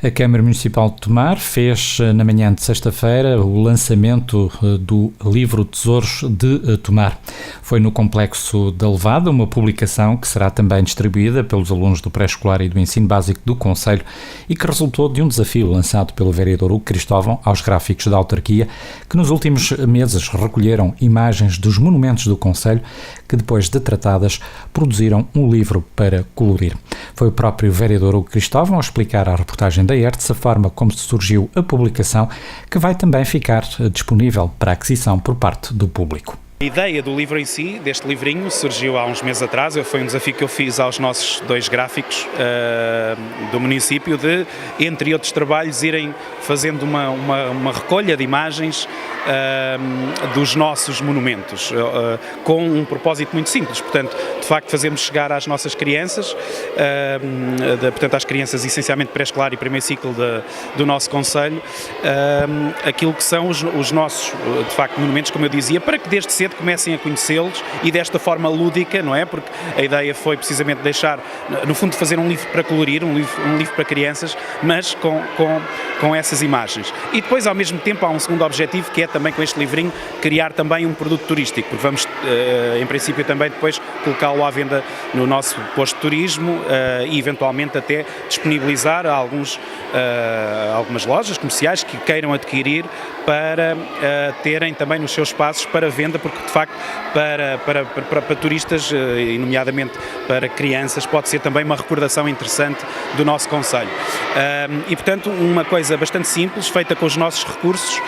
A Câmara Municipal de Tomar fez na manhã de sexta-feira o lançamento do livro Tesouros de Tomar. Foi no Complexo da Levada, uma publicação que será também distribuída pelos alunos do pré-escolar e do ensino básico do concelho e que resultou de um desafio lançado pelo vereador Hugo Cristóvão aos gráficos da autarquia, que nos últimos meses recolheram imagens dos monumentos do concelho que, depois de tratadas, produziram um livro para colorir. Foi o próprio vereador Hugo Cristóvão a explicar à reportagem da ERTS a forma como surgiu a publicação, que vai também ficar disponível para aquisição por parte do público. A ideia do livro em si, deste livrinho, surgiu há uns meses atrás. Foi um desafio que eu fiz aos nossos dois gráficos do município de, entre outros trabalhos, irem fazendo uma recolha de imagens dos nossos monumentos, com um propósito muito simples. Portanto, de facto, fazemos chegar às nossas crianças, portanto, às crianças essencialmente pré-escolar e primeiro ciclo do nosso concelho, aquilo que são os nossos, de facto, monumentos, como eu dizia, para que desde cedo comecem a conhecê-los e desta forma lúdica, não é? Porque a ideia foi precisamente deixar, no fundo, fazer um livro para colorir, um livro para crianças, mas com essas imagens. E depois, ao mesmo tempo, há um segundo objetivo, que é também com este livrinho criar também um produto turístico, porque vamos, em princípio, também depois colocá-lo à venda no nosso posto de turismo e eventualmente até disponibilizar a algumas lojas comerciais que queiram adquirir para terem também nos seus espaços para venda, porque de facto para turistas e nomeadamente para crianças pode ser também uma recordação interessante do nosso concelho. E portanto uma coisa bastante simples, feita com os nossos recursos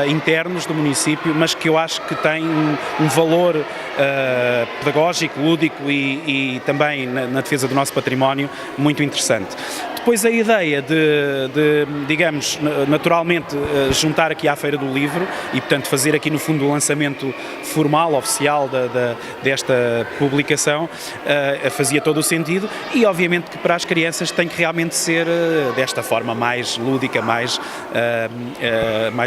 internos do município, mas que eu acho que tem um valor pedagógico, lúdico e também na defesa do nosso património muito interessante. Depois a ideia de digamos, naturalmente juntar aqui à Feira do Livro e, portanto, fazer aqui no fundo o lançamento formal, oficial desta publicação, fazia todo o sentido e, obviamente, que para as crianças tem que realmente ser desta forma mais lúdica, mais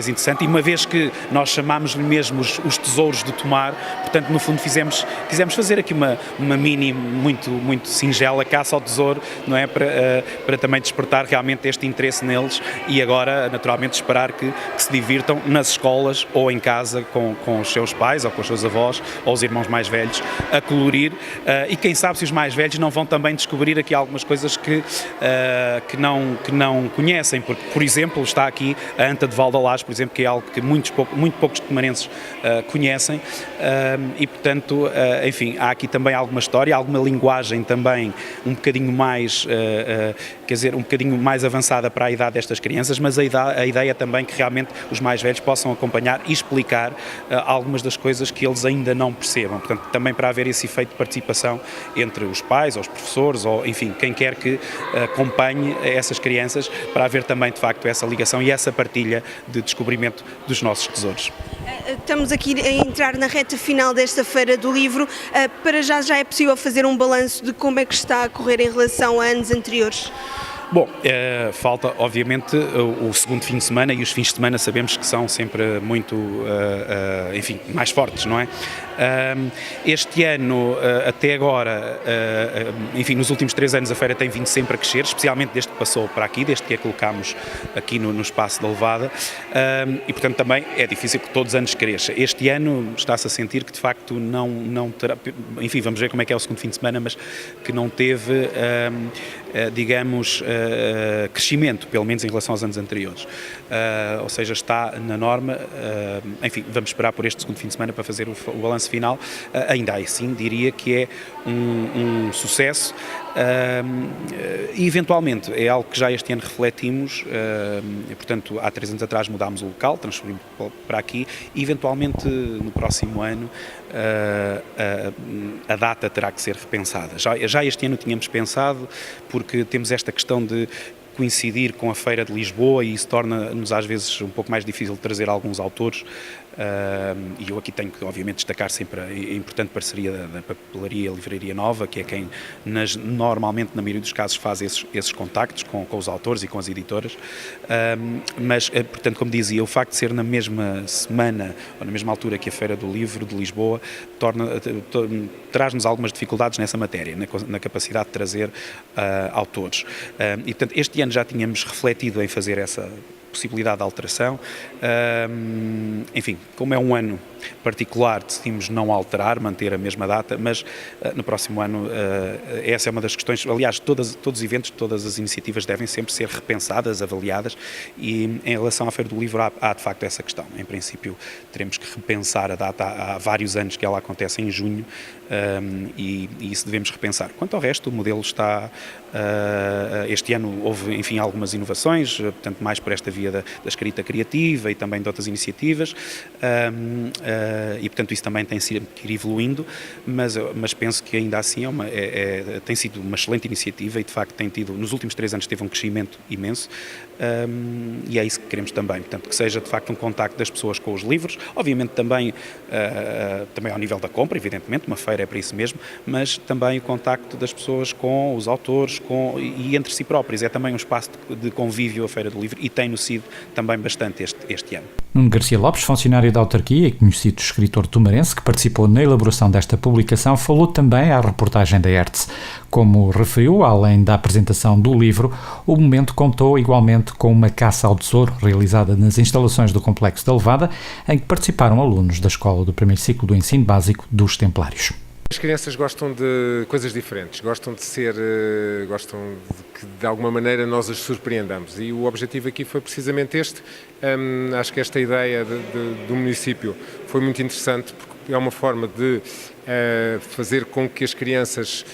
interessante, e uma vez que nós chamámos-lhe mesmo os tesouros de Tomar, portanto, no fundo, quisemos fazer aqui uma mini, muito, muito singela caça ao tesouro, não é? Para também despertar realmente este interesse neles e agora, naturalmente, esperar que se divirtam nas escolas ou em casa com os seus pais ou com os seus avós ou os irmãos mais velhos a colorir e quem sabe se os mais velhos não vão também descobrir aqui algumas coisas que não conhecem, porque, por exemplo, está aqui a Anta de Valdalaz, por exemplo, que é algo que muito poucos tomarenses conhecem e, portanto, enfim, há aqui também alguma história, alguma linguagem também um bocadinho mais, quer dizer, um bocadinho mais avançada para a idade destas crianças, mas a ideia também que realmente os mais velhos possam acompanhar e explicar algumas das coisas que eles ainda não percebam. Portanto, também para haver esse efeito de participação entre os pais, ou os professores, ou enfim, quem quer que acompanhe essas crianças, para haver também, de facto, essa ligação e essa partilha de descobrimento dos nossos tesouros. Estamos aqui a entrar na reta final desta Feira do Livro. Para já é possível fazer um balanço de como é que está a correr em relação a anos anteriores? Bom, falta obviamente o segundo fim de semana e os fins de semana sabemos que são sempre muito, enfim, mais fortes, não é? Este ano, até agora, enfim, nos últimos 3 anos a feira tem vindo sempre a crescer, especialmente desde que passou para aqui, desde que a colocámos aqui no espaço da Levada, e portanto também é difícil que todos os anos cresça. Este ano está-se a sentir que de facto não terá, enfim, vamos ver como é que é o segundo fim de semana, mas que não teve, digamos, crescimento, pelo menos em relação aos anos anteriores. Ou seja, está na norma, enfim, vamos esperar por este segundo fim de semana para fazer o balanço final. Ainda assim, diria que é um sucesso e eventualmente é algo que já este ano refletimos, portanto, há 3 anos atrás mudámos o local, transferimos para aqui e eventualmente no próximo ano a data terá que ser repensada. Já este ano tínhamos pensado, porque temos esta questão de coincidir com a Feira de Lisboa e isso torna-nos às vezes um pouco mais difícil de trazer alguns autores e eu aqui tenho que, obviamente, destacar sempre a importante parceria da Papelaria Livraria Nova, que é quem normalmente, na maioria dos casos, faz esses contactos com os autores e com as editoras, mas, portanto, como dizia, o facto de ser na mesma semana ou na mesma altura que a Feira do Livro de Lisboa traz-nos algumas dificuldades nessa matéria, na capacidade de trazer autores. E, portanto, este ano já tínhamos refletido em fazer essa possibilidade de alteração. Enfim, como é um ano particular, decidimos não alterar, manter a mesma data, mas no próximo ano essa é uma das questões. Aliás, todos os eventos, todas as iniciativas devem sempre ser repensadas, avaliadas, e em relação à Feira do Livro há de facto essa questão. Em princípio, teremos que repensar a data. Há vários anos que ela acontece em junho, e isso devemos repensar. Quanto ao resto, o modelo está... este ano houve, enfim, algumas inovações, portanto, mais por esta via da escrita criativa e também de outras iniciativas, e, portanto, isso também tem sido ir evoluindo, mas penso que ainda assim tem sido uma excelente iniciativa e, de facto, tem tido, nos últimos 3 anos, teve um crescimento imenso, e é isso que queremos também, portanto, que seja, de facto, um contacto das pessoas com os livros, obviamente também ao nível da compra, evidentemente, uma feira é para isso mesmo, mas também o contacto das pessoas com os autores e entre si próprios. É também um espaço de convívio a Feira do Livro e tem-no sido também bastante este ano. Nuno Garcia Lopes, funcionário da autarquia e conhecido escritor tumarense que participou na elaboração desta publicação, falou também à reportagem da ERTS. Como referiu, além da apresentação do livro, o momento contou igualmente com uma caça ao tesouro realizada nas instalações do Complexo da Levada, em que participaram alunos da escola do primeiro ciclo do ensino básico dos Templários. As crianças gostam de coisas diferentes, gostam de que de alguma maneira nós as surpreendamos, e o objetivo aqui foi precisamente este. Acho que esta ideia do município foi muito interessante, porque é uma forma de fazer com que as crianças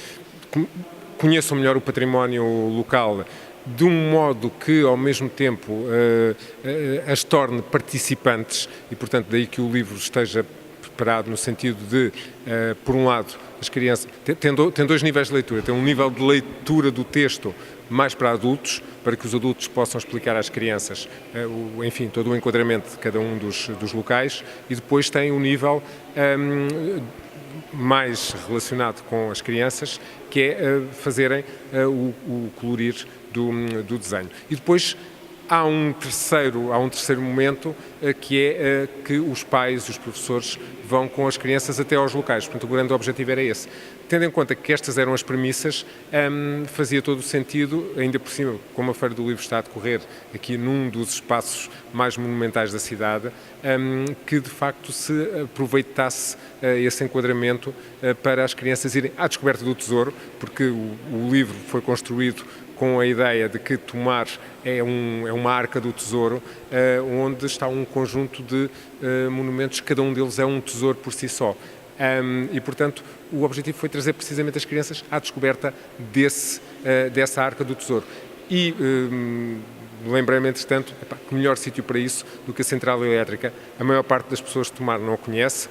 conheçam melhor o património local, de um modo que, ao mesmo tempo, as torne participantes, e, portanto, daí que o livro esteja preparado no sentido de, por um lado, as crianças... Tem 2 níveis de leitura. Tem um nível de leitura do texto mais para adultos, para que os adultos possam explicar às crianças, enfim, todo o enquadramento de cada um dos locais, e depois tem um nível mais relacionado com as crianças, que é fazerem o colorir do desenho. E depois há um terceiro momento, que é que os pais e os professores vão com as crianças até aos locais. Portanto, o grande objetivo era esse. Tendo em conta que estas eram as premissas, fazia todo o sentido, ainda por cima, como a Feira do Livro está a decorrer aqui num dos espaços mais monumentais da cidade, que de facto se aproveitasse esse enquadramento para as crianças irem à descoberta do tesouro, porque o livro foi construído com a ideia de que Tomar é uma arca do tesouro, onde está um conjunto de monumentos, cada um deles é um tesouro por si só. E, portanto, o objetivo foi trazer precisamente as crianças à descoberta dessa arca do tesouro. E lembrei-me, entretanto, que melhor sítio para isso do que a central elétrica. A maior parte das pessoas de Tomar não a conhece,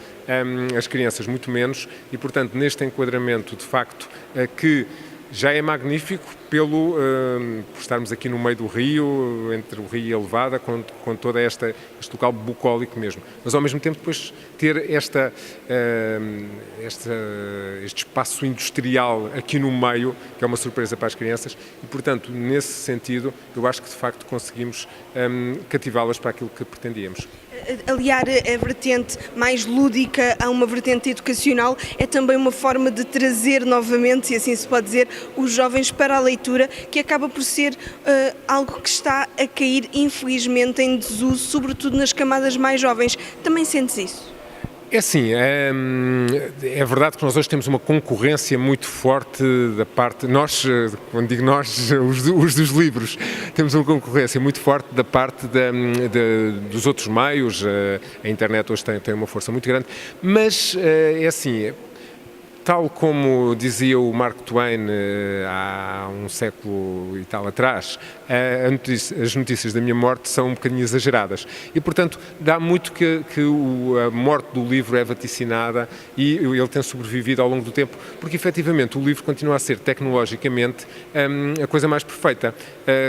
as crianças muito menos, e, portanto, neste enquadramento, de facto, que já é magnífico por estarmos aqui no meio do rio, entre o rio e a Levada, com todo este local bucólico mesmo. Mas, ao mesmo tempo, depois ter este espaço industrial aqui no meio, que é uma surpresa para as crianças, e, portanto, nesse sentido, eu acho que, de facto, conseguimos cativá-las para aquilo que pretendíamos. Aliar a vertente mais lúdica a uma vertente educacional é também uma forma de trazer novamente, se assim se pode dizer, os jovens para a leitura, que acaba por ser algo que está a cair, infelizmente, em desuso, sobretudo nas camadas mais jovens. Também sentes isso? É assim, é verdade que nós hoje temos uma concorrência muito forte da parte, nós, quando digo nós, os dos livros, temos uma concorrência muito forte da parte dos outros meios. A internet hoje tem uma força muito grande, mas é assim, Tal como dizia o Mark Twain há um século e tal atrás, as notícias da minha morte são um bocadinho exageradas. E, portanto, dá muito que a morte do livro é vaticinada e ele tem sobrevivido ao longo do tempo, porque, efetivamente, o livro continua a ser, tecnologicamente, a coisa mais perfeita.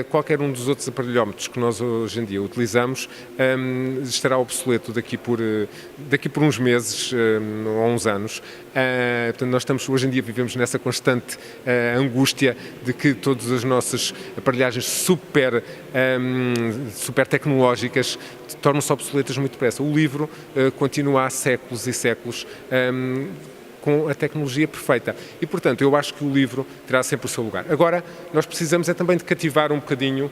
Qualquer um dos outros aparelhómetros que nós hoje em dia utilizamos estará obsoleto daqui por uns meses ou uns anos. Portanto, nós hoje em dia vivemos nessa constante angústia de que todas as nossas aparelhagens super tecnológicas tornam-se obsoletas muito depressa. O livro continua há séculos e séculos com a tecnologia perfeita. E, portanto, eu acho que o livro terá sempre o seu lugar. Agora, nós precisamos também de cativar um bocadinho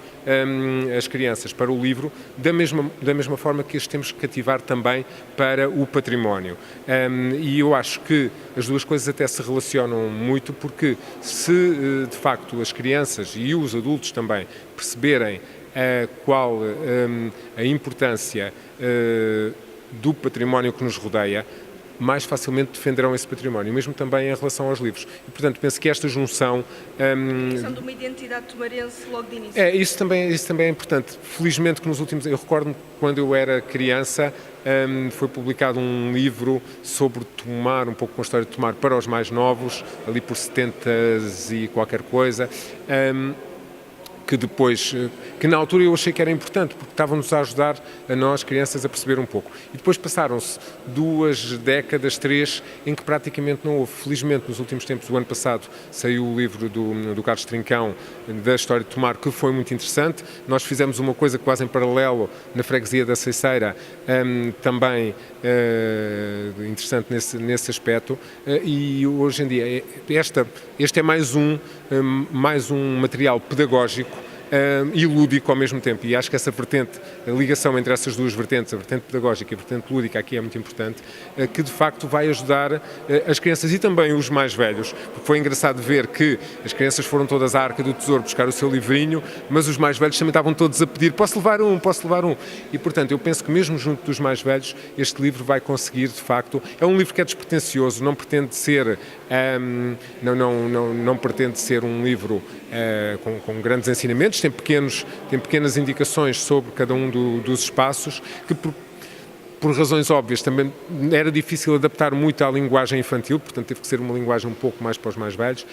as crianças para o livro, da mesma forma que as temos que cativar também para o património. E eu acho que as duas coisas até se relacionam muito, porque se, de facto, as crianças e os adultos também perceberem qual a importância do património que nos rodeia, mais facilmente defenderão esse património, mesmo também em relação aos livros. E, portanto, penso que esta junção... A questão de uma identidade tomarense logo de início. Isso também é importante. Felizmente que nos últimos... Eu recordo-me quando eu era criança, foi publicado um livro sobre Tomar, um pouco com a história de Tomar para os mais novos, ali por 70 e qualquer coisa... que na altura eu achei que era importante, porque estavam-nos a ajudar a nós, crianças, a perceber um pouco. E depois passaram-se 2 décadas, 3, em que praticamente não houve. Felizmente, nos últimos tempos, o ano passado, saiu o livro do Carlos Trincão, da história de Tomar, que foi muito interessante. Nós fizemos uma coisa quase em paralelo na freguesia da Ceiceira, também interessante nesse aspecto. E hoje em dia, este é mais um material pedagógico e lúdico ao mesmo tempo, e acho que essa vertente, a ligação entre essas duas vertentes, a vertente pedagógica e a vertente lúdica, aqui é muito importante, que de facto vai ajudar as crianças e também os mais velhos, porque foi engraçado ver que as crianças foram todas à Arca do Tesouro buscar o seu livrinho, mas os mais velhos também estavam todos a pedir, posso levar um, e portanto eu penso que mesmo junto dos mais velhos, este livro vai conseguir de facto, é um livro que é despretensioso, não pretende ser não pretende ser um livro com grandes ensinamentos, tem pequenas indicações sobre cada um dos espaços, que por razões óbvias também era difícil adaptar muito à linguagem infantil, portanto teve que ser uma linguagem um pouco mais para os mais velhos,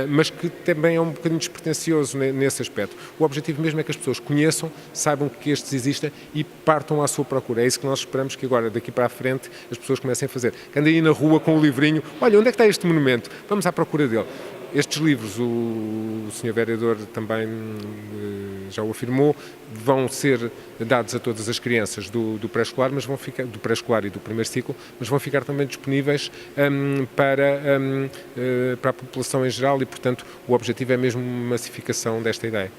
mas que também é um bocadinho despretensioso nesse aspecto. O objetivo mesmo é que as pessoas conheçam, saibam que estes existem e partam à sua procura. É isso que nós esperamos que agora, daqui para a frente, as pessoas comecem a fazer. Que andem aí na rua com o livrinho, olha, onde é que está este monumento? Vamos à procura dele. Estes livros, o Sr. Vereador também já o afirmou, vão ser dados a todas as crianças do pré-escolar, mas vão ficar do pré-escolar e do primeiro ciclo, mas vão ficar também disponíveis para a população em geral e, portanto, o objetivo é mesmo massificação desta ideia.